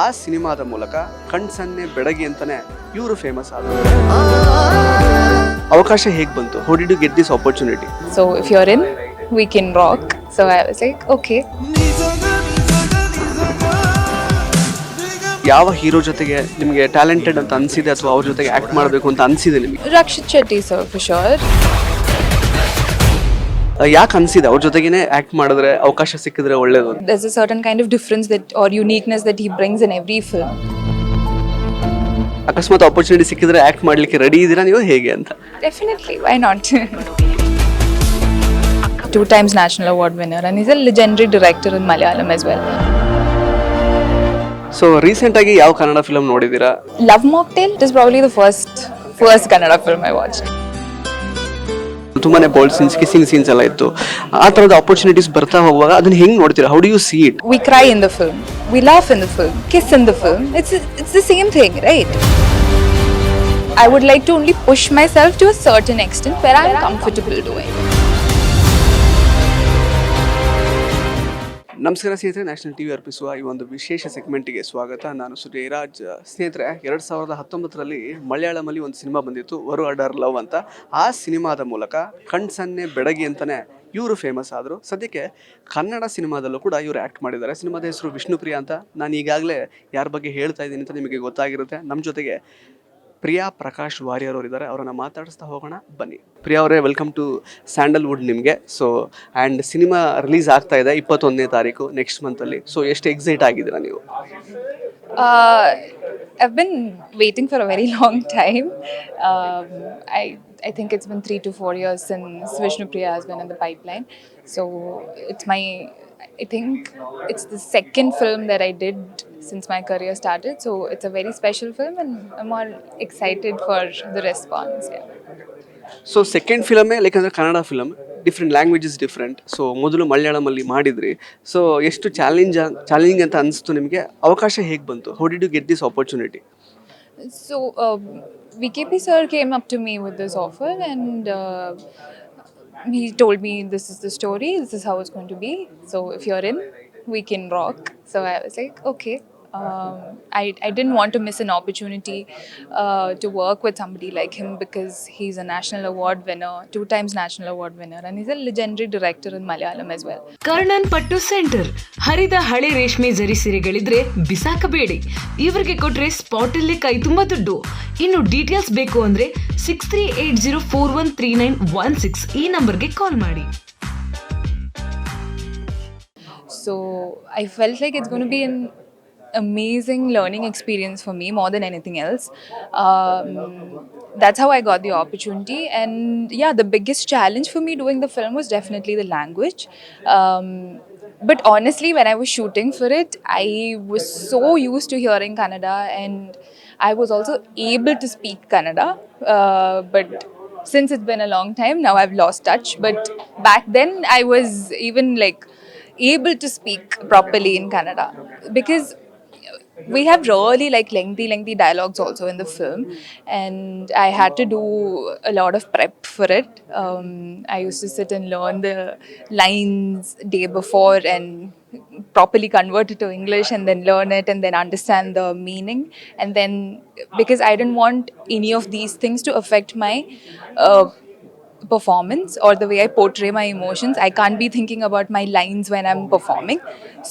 ಆ ಸಿನಿಮಾದ ಮೂಲಕ ಕಣ್ಸನ್ನೆ ಬೆಡಗಿ ಅಂತಾನೆ ಇವರು ಫೇಮಸ್ ಆದರು. ಅವಕಾಶ ಹೇಗೆ ಬಂತು? How did you get this opportunity? So if you're in, we can rock. So I was like, okay. ಯಾವ ಹೀರೋ ಜೊತೆಗೆ ನಿಮಗೆ ಟ್ಯಾಲೆಂಟೆಡ್ ಅಂತ ಅನಿಸಿದೆ ಅಥವಾ ಅವ್ರ ಜೊತೆಗೆ ಆ್ಯಕ್ಟ್ ಮಾಡಬೇಕು ಅಂತ ಅನಿಸಿದೆ ನಿಮಗೆ? Rakshithshetty sir for sure. ಯಾಕೆ ಅನಿಸಿದೆ ಅವ್ರ ಜೊತೆಗೇನೆ ಆ್ಯಕ್ಟ್ ಮಾಡಿದ್ರೆ ಅವಕಾಶ ಸಿಕ್ಕಿದ್ರೆ ಒಳ್ಳೇದು? There's a certain kind of difference that or uniqueness that he brings in every film. ಅಕಸ್ಮಾತ್ ಆಪರ್ಚುನಿಟಿ ಸಿಕ್ಕಿದ್ರೆ ಆ್ಯಕ್ಟ್ ಮಾಡಲಿಕ್ಕೆ ರೆಡಿ ಇದ್ದೀರಾ ನೀವು ಹೇಗೆ ಅಂತ? Definitely, why not? 2 times national award winner and he's a legendary director in Malayalam as well. So recent ಆಗಿ ಯಾವ Kannada film ನೋಡಿದ್ದೀರಾ? Love Mocktail is probably the first Kannada film I watched. ತುಂಬಾನೇ bold scenes, kissing scenes ಎಲ್ಲ ಇತ್ತು. ಆ ಥರದ opportunities ಬರ್ತಾ ಹೋಗುವಾಗ ಅದನ್ನ ಹೆಂಗೆ ನೋಡ್ತೀರಾ? How do you see it? We cry in the film, we laugh in the film, kiss in the film. It's the same thing, right? I would like to only push myself to a certain extent where I'm comfortable doing. ನಮಸ್ಕಾರ ಸ್ನೇಹಿತರೆ, national TV ಅರ್ಪಿಸುವ ಈ ಒಂದು ವಿಶೇಷ ಸೆಗ್ಮೆಂಟಿಗೆ ಸ್ವಾಗತ. ನಾನು ಸುಜಯರಾಜ್. ಸ್ನೇಹಿತರೆ, 2019ರಲ್ಲಿ ಮಲಯಾಳಮಲ್ಲಿ ಒಂದು ಸಿನಿಮಾ ಬಂದಿತ್ತು, ವರು ಅಡರ್ ಲವ್ ಅಂತ. ಆ ಸಿನಿಮಾದ ಮೂಲಕ ಕಣ್ಸನ್ನೆ ಬೆಡಗಿ ಅಂತಾನೆ ಇವರು ಫೇಮಸ್ ಆದರು. ಸದ್ಯಕ್ಕೆ ಕನ್ನಡ ಸಿನಿಮಾದಲ್ಲೂ ಕೂಡ ಇವರು ಆ್ಯಕ್ಟ್ ಮಾಡಿದ್ದಾರೆ. ಸಿನಿಮಾದ ಹೆಸರು ವಿಷ್ಣುಪ್ರಿಯ ಅಂತ. ನಾನು ಈಗಾಗಲೇ ಯಾರ ಬಗ್ಗೆ ಹೇಳ್ತಾ ಇದ್ದೀನಿ ಅಂತ ನಿಮಗೆ ಗೊತ್ತಾಗಿರುತ್ತೆ. ನಮ್ಮ ಜೊತೆಗೆ ಪ್ರಿಯಾ ಪ್ರಕಾಶ್ ವಾರಿಯರ್ ಅವರು ಇದ್ದಾರೆ. ಅವರನ್ನು ಮಾತಾಡಿಸ್ತಾ ಹೋಗೋಣ, ಬನ್ನಿ. ಪ್ರಿಯಾ ಅವರೇ, ವೆಲ್ಕಮ್ ಟು ಸ್ಯಾಂಡಲ್ವುಡ್ ನಿಮಗೆ. ಸೊ ಆ್ಯಂಡ್ ಸಿನಿಮಾ ರಿಲೀಸ್ ಆಗ್ತಾ ಇದೆ 21ನೇ ತಾರೀಕು ನೆಕ್ಸ್ಟ್ ಮಂತಲ್ಲಿ. ಸೊ ಎಷ್ಟು ಎಕ್ಸೈಟ್ ಆಗಿದ್ದೀರಾ ನೀವು? I've been waiting for a very long time. I think it's been 3 to 4 years since Vishnupriya has been in the pipeline. So I think it's the second film that I did since my career started. So it's a very special film and I'm more excited for the response. Yeah. So second ಫಿಲಮೇ like ಅಂದರೆ Kannada film, different languages different. So ಮೊದಲು ಮಲಯಾಳಮಲ್ಲಿ ಮಾಡಿದ್ರಿ. So ಎಷ್ಟು challenging ಅಂತ ಅನಿಸ್ತು ನಿಮಗೆ? ಅವಕಾಶ ಹೇಗೆ ಬಂತು? How did you get this opportunity? So VKP sir came up to me with this offer and he told me this is the story, this is how it's going to be. So if you're in, we can rock. So I was like, okay. I didn't want to miss an opportunity to work with somebody like him because he's a national award winner, 2 times national award winner, and he's a legendary director in Malayalam as well. Karnan ಪಟ್ಟು centre. ಹರಿದ ಹಳೆ ರೇಷ್ಮೆ ಜರಿ ಸೀರೆಗಳಿದ್ರೆ ಬಿಸಾಕಬೇಡಿ, ಇವರಿಗೆ ಕೊಟ್ರೆ spot ಅಲ್ಲೇ ಕೈ ತುಂಬಾ ದುಡ್ಡು. ಇನ್ನು ಡೀಟೇಲ್ಸ್ ಬೇಕು ಅಂದ್ರೆ 6380413916 ಈ ನಂಬರ್ಗೆ ಕಾಲ್ ಮಾಡಿ. So I felt like it's going to be an amazing learning experience for me more than anything else. That's how I got the opportunity. And yeah, the biggest challenge for me doing the film was definitely the language. But honestly, when I was shooting for it, I was so used to hearing Kannada and I was also able to speak Kannada. But since it's been a long time, now I've lost touch. But back then, I was even like able to speak properly in Kannada because we have really like lengthy dialogues also in the film and I had to do a lot of prep for it. I used to sit and learn the lines day before and properly convert it to English and then learn it and then understand the meaning. And then because I didn't want any of these things to affect my performance or the way I portray my emotions, I can't be thinking about my lines when I'm performing.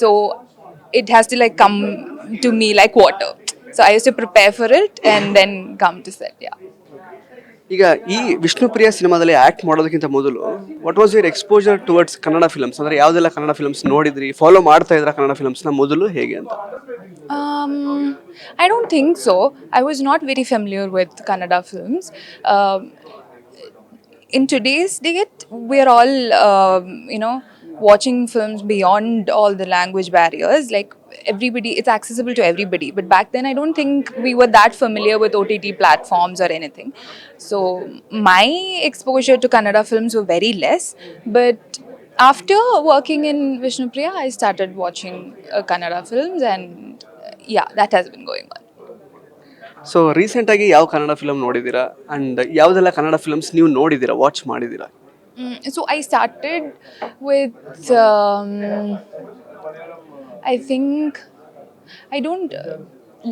So it has to like come to me like water. So I used to prepare for it and then come to set. Yeah. ಈಗ ಈ ವಿಷ್ಣುಪ್ರಿಯ ಸಿನಿಮಾದಲ್ಲಿ act ಮಾಡೋದಕ್ಕಿಂತ ಮೊದಲು what was your exposure towards Kannada films? ಅಂದರೆ ಯಾವುದೆಲ್ಲ Kannada films ನೋಡಿದ್ರಿ, follow ಮಾಡ್ತಾ ಇದ್ರ ಕನ್ನಡ ಫಿಲ್ಮ್ಸ್ನ ಮೊದಲು ಹೇಗೆ ಅಂತ? I don't think so. I was not very familiar with Kannada films. In today's date, we're all, watching films beyond all the language barriers. Like everybody, it's accessible to everybody. But back then, I don't think we were that familiar with OTT platforms or anything. So my exposure to Kannada films were very less. But after working in Vishnupriya, I started watching Kannada films and yeah, that has been going on. So ರೀಸೆಂಟಾಗಿ ಯಾವ Kannada film ನೋಡಿದ್ದೀರಾ and ಯಾವುದೆಲ್ಲ Kannada films ನೀವು ನೋಡಿದ್ದೀರಾ, watch ಮಾಡಿದ್ದೀರಾ? So I started with I think I don't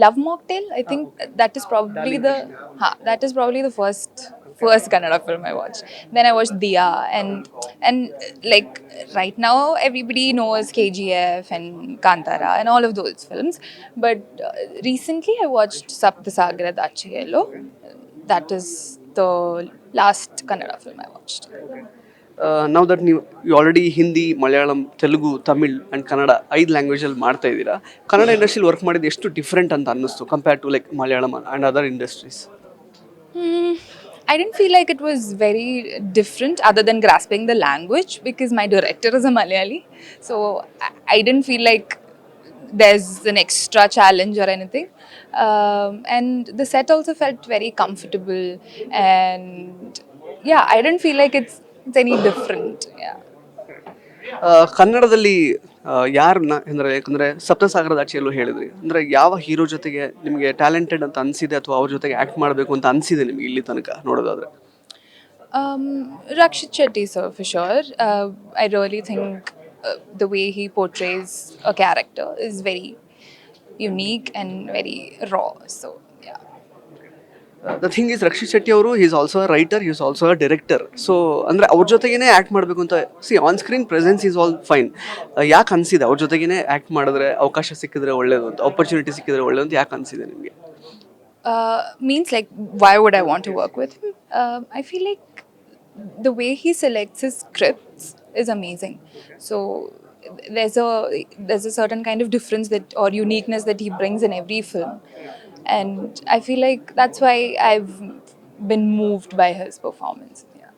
love mocktail. I think that is probably the first Kannada film I watched. Then I watched Diya, and like right now everybody knows KGF and Kantara and all of those films. But recently I watched Saptasagara Dachiyello. That is the last Kannada film I watched. ನಾವು that ನೀವು already Hindi, Malayalam, Telugu, Tamil and Kannada 5 ಲ್ಯಾಂಗ್ವೇಜಲ್ಲಿ ಮಾಡ್ತಾ ಇದ್ದೀರಾ. Kannada ಇಂಡಸ್ಟ್ರಿಲಿ work ಮಾಡಿದ್ದು ಎಷ್ಟು different ಅಂತ ಅನ್ನಿಸ್ತು compare to like Malayalam and other industries? I didn't feel like it was very different other than grasping the language because my director is a Malayali. So I didn't feel like there's an extra challenge or anything. And the set also felt very comfortable. And yeah, I didn't feel like it's any different. Yeah. ಕನ್ನಡದಲ್ಲಿ ಯಾರನ್ನ ಅಂದರೆ, ಯಾಕಂದರೆ ಸಪ್ತಸಾಗರದ ಆಚೆಯಲ್ಲೂ ಹೇಳಿದ್ರಿ, ಅಂದರೆ ಯಾವ hero ಜೊತೆಗೆ ನಿಮಗೆ talented ಅಂತ ಅನಿಸಿದೆ ಅಥವಾ ಅವ್ರ ಜೊತೆಗೆ ಆ್ಯಕ್ಟ್ ಮಾಡಬೇಕು ಅಂತ ಅನಿಸಿದೆ ನಿಮಗೆ ಇಲ್ಲಿ ತನಕ ನೋಡೋದಾದ್ರೆ? Rakshithshetty sir, for sure. I really think the way he portrays a character is very unique and very raw. So yeah. The thing is Rakshit Shetty ಅವರು is also a writer, is also a director. So ಅಂದರೆ ಅವ್ರ ಜೊತೆಗೇ act ಮಾಡಬೇಕು ಅಂತ on screen presence is all fine. ಯಾಕೆ ಅನಿಸಿದೆ ಅವ್ರ ಜೊತೆಗೇ ಆ್ಯಕ್ಟ್ ಮಾಡಿದ್ರೆ ಅವಕಾಶ ಸಿಕ್ಕಿದ್ರೆ ಒಳ್ಳೇದು ಅಂತ, ಆಪರ್ಚುನಿಟಿ ಸಿಕ್ಕಿದ್ರೆ ಒಳ್ಳೇದು ಅಂತ ಯಾಕೆ ಅನಿಸಿದೆ ನಿಮಗೆ? Means like, why would I want to work with him? I feel like the way he selects his scripts is amazing. So there's a certain kind of difference that or uniqueness that he brings in every film, and I feel like that's why I've been moved by his performance. Yeah.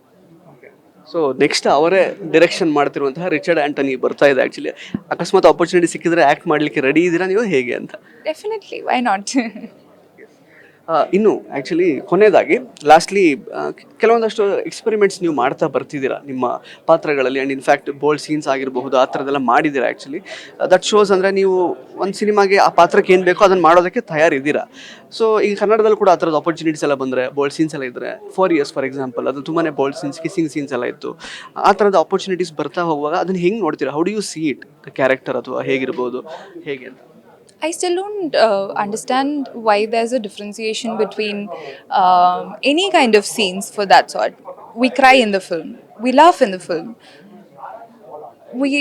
So next ಅವರೇ direction ಮಾಡ್ತಿರುವಂತಹ Richard Antony ಬರ್ತಾ ಇದೆ. Actually ಅಕಸ್ಮಾತ್ opportunity ಸಿಕ್ಕಿದ್ರೆ act ಮಾಡಲಿಕ್ಕೆ ready ಇದ್ದೀರಾ ನೀವು, ಹೇಗೆ ಅಂತ? Definitely, why not? ಇನ್ನು ಆ್ಯಕ್ಚುಲಿ ಕೊನೆಯದಾಗಿ ಲಾಸ್ಟ್ಲಿ ಕೆಲವೊಂದಷ್ಟು ಎಕ್ಸ್ಪೆರಿಮೆಂಟ್ಸ್ ನೀವು ಮಾಡ್ತಾ ಬರ್ತಿದ್ದೀರಾ ನಿಮ್ಮ ಪಾತ್ರಗಳಲ್ಲಿ, ಆ್ಯಂಡ್ ಇನ್ಫ್ಯಾಕ್ಟ್ ಬೋಲ್ಡ್ ಸೀನ್ಸ್ ಆಗಿರಬಹುದು, ಆ ಥರದ್ದೆಲ್ಲ ಮಾಡಿದ್ದೀರಾ. ಆ್ಯಕ್ಚುಲಿ ದಟ್ ಶೋಸ್ ಅಂದರೆ ನೀವು ಒಂದು ಸಿನಿಮಾಗೆ ಆ ಪಾತ್ರಕ್ಕೆ ಏನು ಬೇಕೋ ಅದನ್ನು ಮಾಡೋದಕ್ಕೆ ತಯಾರಿದ್ದೀರಾ. ಸೊ ಈಗ ಕನ್ನಡದಲ್ಲಿ ಕೂಡ ಆ ಥರದ ಆಪರ್ಚುನಿಟೀಸ್ ಎಲ್ಲ ಬಂದರೆ, ಬೋಲ್ಡ್ ಸೀನ್ಸ್ ಎಲ್ಲ ಇದ್ದರೆ, 4 years ಫಾರ್ ಎಕ್ಸಾಂಪಲ್, ಅದು ತುಂಬಾ ಬೋಲ್ಡ್ ಸೀನ್ಸ್, ಕಿಸ್ಸಿಂಗ್ ಸೀನ್ಸ್ ಎಲ್ಲ ಇತ್ತು. ಆ ಥರದ ಆಪರ್ಚುನಿಟೀಸ್ ಬರ್ತಾ ಹೋಗುವಾಗ ಅದನ್ನು ಹೆಂಗೆ ನೋಡ್ತೀರಾ? How do U C it, the character ಅಥವಾ ಹೇಗಿರ್ಬೋದು, ಹೇಗೆ ಅಂತ? I still don't understand why there's a differentiation between any kind of scenes for that sort. We cry in the film, we laugh in the film, we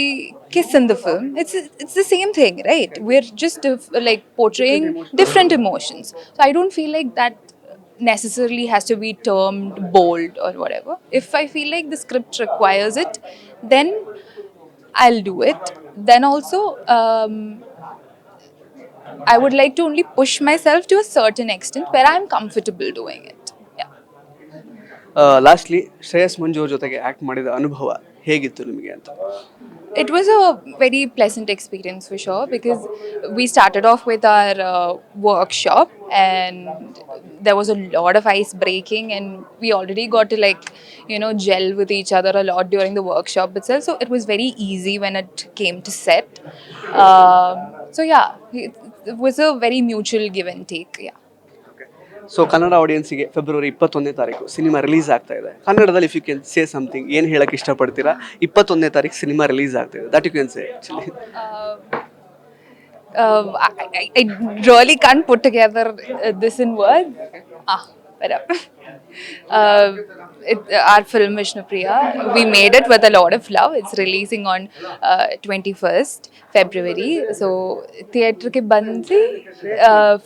kiss in the film. It's the same thing, right? We're just like portraying different emotions. So I don't feel like that necessarily has to be termed bold or whatever. If I feel like the script requires it, then I'll do it. Then also I would like to only push myself to a certain extent where I'm comfortable doing it. Yeah. Lastly Shreyas Manju ಅವ್ರ ಜೊತೆಗೆ act ಮಾಡಿದ ಅನುಭವ ಹೇಗಿತ್ತು ನಿಮಗೆ ಅಂತ? It was a very pleasant experience for sure because we started off with our workshop and there was a lot of ice breaking and we already got to gel with each other a lot during the workshop itself. So it was very easy when it came to set. So yeah, it was a very mutual give and take. Yeah. So Kannada ಆಡಿಯನ್ಸಿಗೆ February 21ನೇ ತಾರೀಕು cinema release ಆಗ್ತಾ ಇದೆ. ಕನ್ನಡದಲ್ಲಿ if you can say something, ಏನು ಹೇಳಕ್ಕೆ ಇಷ್ಟಪಡ್ತೀರಾ? 21ನೇ ತಾರೀಕು ಸಿನಿಮಾ ರಿಲೀಸ್ ಆಗ್ತಾ ಇದೆ, that you can say actually. I really can't put together this in words. Our film Vishnu Priya, we made it with a lot of love. It's releasing on 21st February. So theatre ke bansi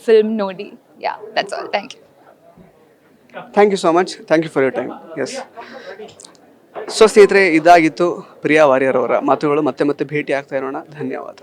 film nodi. Yeah, that's all. Thank you. Thank you so much. Thank you for your time. Yes. So ಸ್ನೇಹಿತರೆ, ಇದಾಗಿತ್ತು Priya warrior ಅವರ ಮಾತುಗಳು. ಮತ್ತೆ ಭೇಟಿ ಆಗ್ತಾ ಇರೋಣ. ಧನ್ಯವಾದ.